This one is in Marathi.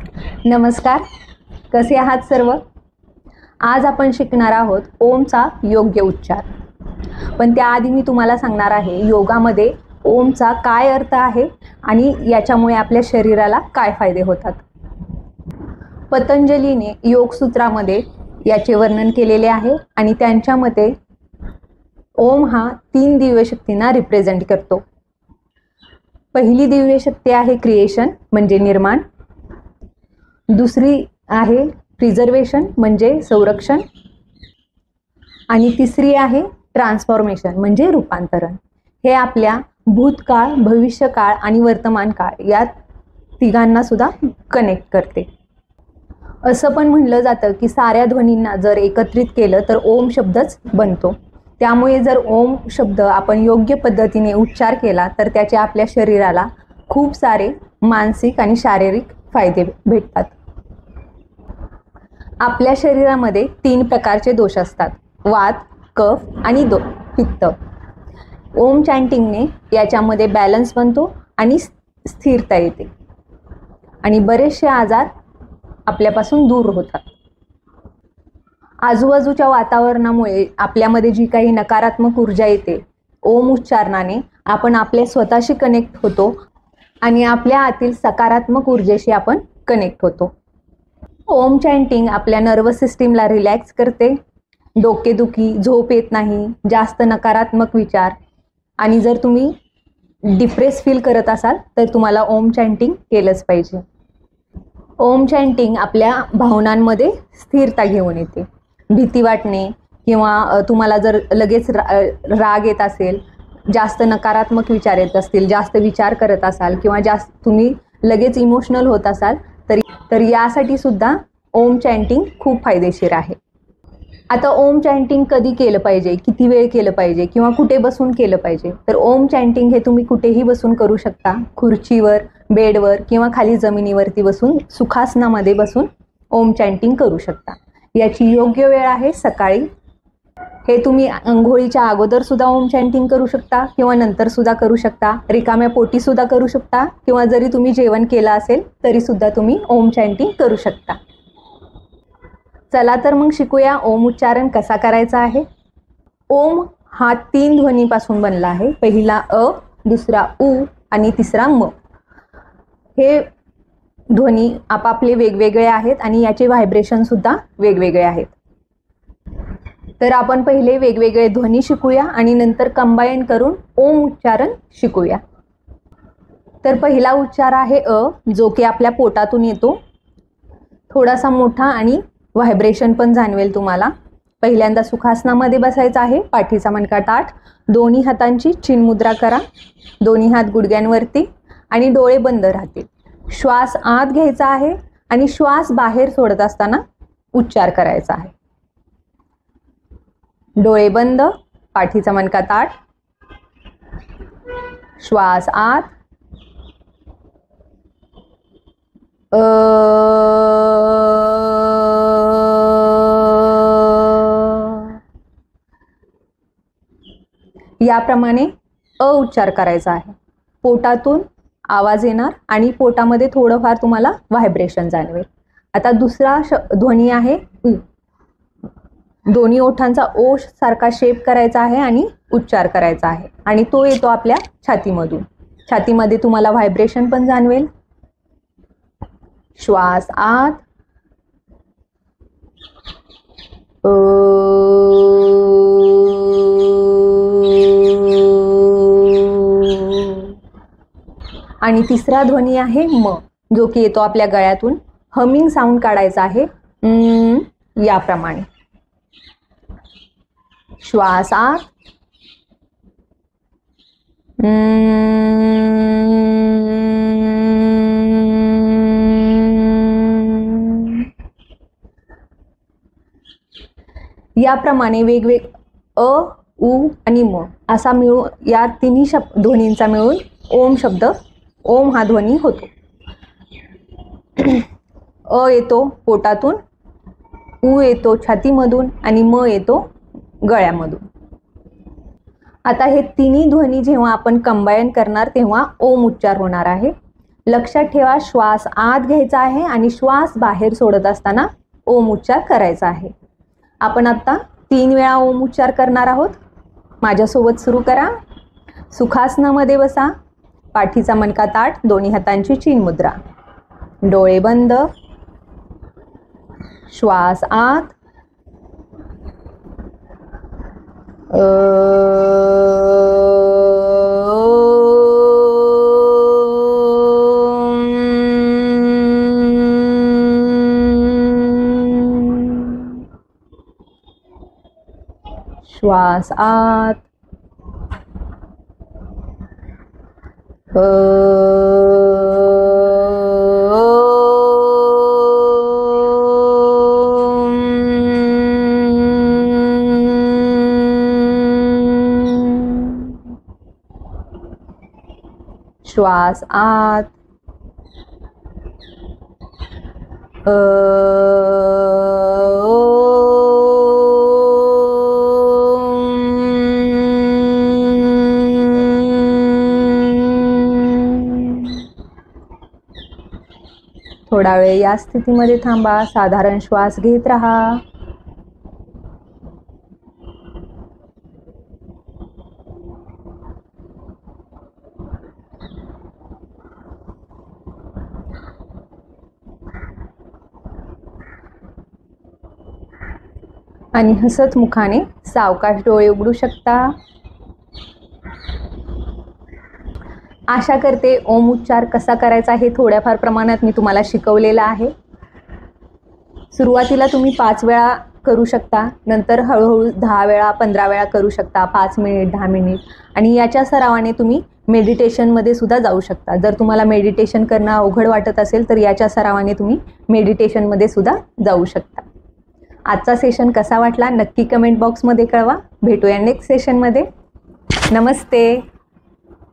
नमस्कार, कसे आहात सर्व? आज आपण शिकणार आहोत ओमचा योग्य उच्चार. पण त्याआधी मी तुम्हाला सांगणार आहे योगामध्ये ओमचा काय अर्थ आहे आणि याच्यामुळे आपल्या शरीराला काय फायदे होतात. पतंजलीने योगसूत्रामध्ये याचे वर्णन केलेले आहे आणि त्यांच्या मते ओम हा 3 दिव्य शक्तींना रिप्रेझेंट करतो. पहिली दिव्य शक्ती आहे क्रिएशन म्हणजे निर्माण, दुसरी आहे प्रिझर्वेशन म्हणजे संरक्षण, आणि तिसरी आहे ट्रान्सफॉर्मेशन म्हणजे रूपांतरण. हे आपल्या भूतकाळ, भविष्यकाळ आणि वर्तमान काळ या तिघांना सुद्धा कनेक्ट करते. असं पण म्हणलं जातं की साऱ्या ध्वनींना जर एकत्रित केलं तर ओम शब्दच बनतो. त्यामुळे जर ओम शब्द आपण योग्य पद्धतीने उच्चार केला तर त्याचे आपल्या शरीराला खूप सारे मानसिक आणि शारीरिक फायदे भेटतात. आपल्या शरीरामध्ये 3 प्रकारचे दोष असतात: वात, कफ आणि पित्त. ओम चॅन्टिंगने याच्यामध्ये बॅलन्स बनतो आणि स्थिरता येते आणि बरेचसे आजार आपल्यापासून दूर होतात. आजूबाजूच्या वातावरणामुळे आपल्यामध्ये जी काही नकारात्मक ऊर्जा येते, ओम उच्चारणाने आपण आपल्या स्वतःशी कनेक्ट होतो आणि आपल्या आतील सकारात्मक ऊर्जेशी आपण कनेक्ट होतो. ओम चॅन्टिंग आपल्या नर्वस सिस्टीमला रिलॅक्स करते, डोकेदुखी, झोप येत नाही, जास्त नकारात्मक विचार, आणि जर तुम्ही डिप्रेस फील करत असाल तर तुम्हाला ओम चॅन्टिंग केलंच पाहिजे. ओम चॅन्टिंग आपल्या भावनांमध्ये स्थिरता घेऊन येते. भीती वाटणे किंवा तुम्हाला जर लगेच राग येत असेल, जास्त नकारात्मक विचार येत असतील, जास्त विचार करत असाल किंवा जास्त तुम्ही लगेच इमोशनल होत असाल तर यासाठी सुद्धा ओम चॅन्टिंग खूप फायदेशीर आहे. आता ओम चॅन्टिंग कधी केलं पाहिजे, किती वेळ केलं पाहिजे किंवा कुठे बसून केलं पाहिजे? तर ओम चॅन्टिंग हे तुम्ही कुठेही बसून करू शकता. खुर्चीवर, बेडवर किंवा खाली जमिनीवरती बसून सुखासनामध्ये बसून ओम चॅन्टिंग करू शकता. याची योग्य वेळ आहे सकाळी. हे तुम्ही अंघोळीच्या अगोदर सुद्धा ओम चॅन्टिंग करू शकता किंवा नंतर सुद्धा करू शकता. रिकाम्या पोटी सुद्धा करू शकता किंवा जरी तुम्ही जेवण केलं असेल तरी सुद्धा तुम्ही ओम चॅन्टिंग करू शकता. चला तर मग शिकूया ओम उच्चारण कसा करायचा आहे. ओम हा 3 ध्वनीपासून बनला आहे. पहिला अ, दुसरा उ आणि तिसरा म. हे ध्वनी आपापले वेगवेगळे आहेत आणि याचे व्हायब्रेशन सुद्धा वेगवेगळे आहेत. तर आपण पहिले वेगवेगळे ध्वनी शिकूया आणि नंतर कंबाईन करून ओम उच्चारण शिकूया. तर पहिला उच्चार आहे अ, जो की आपल्या पोटातून येतो. थोडासा मोठा आणि व्हायब्रेशन पण जाणवेल तुम्हाला. पहिल्यांदा सुखासनामध्ये बसायचं आहे. पाठीचा मणका ताठ, दोन्ही हातांची चिन्मुद्रा करा, दोन्ही हात गुडघ्यांवरती आणि डोळे बंद राहतील. श्वास आत घ्यायचा आहे आणि श्वास बाहेर सोडत असताना उच्चार करायचा आहे. डोळे बंद, पाठीचा मणका ताठ, श्वास आत, याप्रमाणे अ उच्चार करायचा आहे. पोटातून आवाज येणार आणि पोटामध्ये थोडंफार तुम्हाला व्हायब्रेशन जाणवेल. आता दुसरा ध्वनी आहे उ. दोन्ही ओठांचा ओ सारखा शेप करायचा आहे आणि उच्चार करायचा आहे आणि तो येतो आपल्या छातीमधून. छातीमध्ये तुम्हाला व्हायब्रेशन पण जाणवेल. श्वास आत, आणि तिसरा ध्वनी आहे म, जो की येतो आपल्या गळ्यातून. हमिंग साऊंड काढायचा आहे याप्रमाणे. श्वास आत, याप्रमाणे वेगवेगळे अ, उ आणि म असा मिळून या तिन्ही ध्वनींचा मिळून ओम शब्द, ओम हा ध्वनी होतो. अ येतो पोटातून, उ येतो छातीमधून आणि म येतो गळ्यामधून. आता हे तिन्ही ध्वनी जेव्हा आपण कंबाईन करणार तेव्हा ओम उच्चार होणार आहे. लक्षात ठेवा, श्वास आत घ्यायचा आहे आणि श्वास बाहेर सोडत असताना ओम उच्चार करायचा आहे. आपण आता 3 वेळा ओम उच्चार करणार आहोत. माझ्यासोबत सुरू करा. सुखासनामध्ये बसा. पाठीचा मणका ताठ, दोन्ही हातांची चीन मुद्रा. डोळे बंद. श्वास आत. श्वास आत. श्वास आत. थोडा वेळ या स्थितीमध्ये थांबा. साधारण श्वास घेत राहा. आणि हसत मुखाने सावकाश डोळे उघडू शकता. आशा करते ओम उच्चार कसा करायचा हे थोड्याफार प्रमाणात मी तुम्हाला शिकवलेलं आहे. सुरुवातीला तुम्ही 5 वेळा करू शकता, नंतर हळूहळू 10 वेळा 15 वेळा करू शकता, 5 मिनिट 10 मिनिट. आणि याच्या सरावाने तुम्ही मेडिटेशनमध्ये सुद्धा जाऊ शकता. जर तुम्हाला मेडिटेशन करणं अवघड वाटत असेल तर याच्या सरावाने तुम्ही मेडिटेशनमध्ये सुद्धा जाऊ शकता. आजचा सेशन कसा वाटला नक्की कमेंट बॉक्समध्ये कळवा. भेटूया नेक्स्ट सेशनमध्ये. नमस्ते.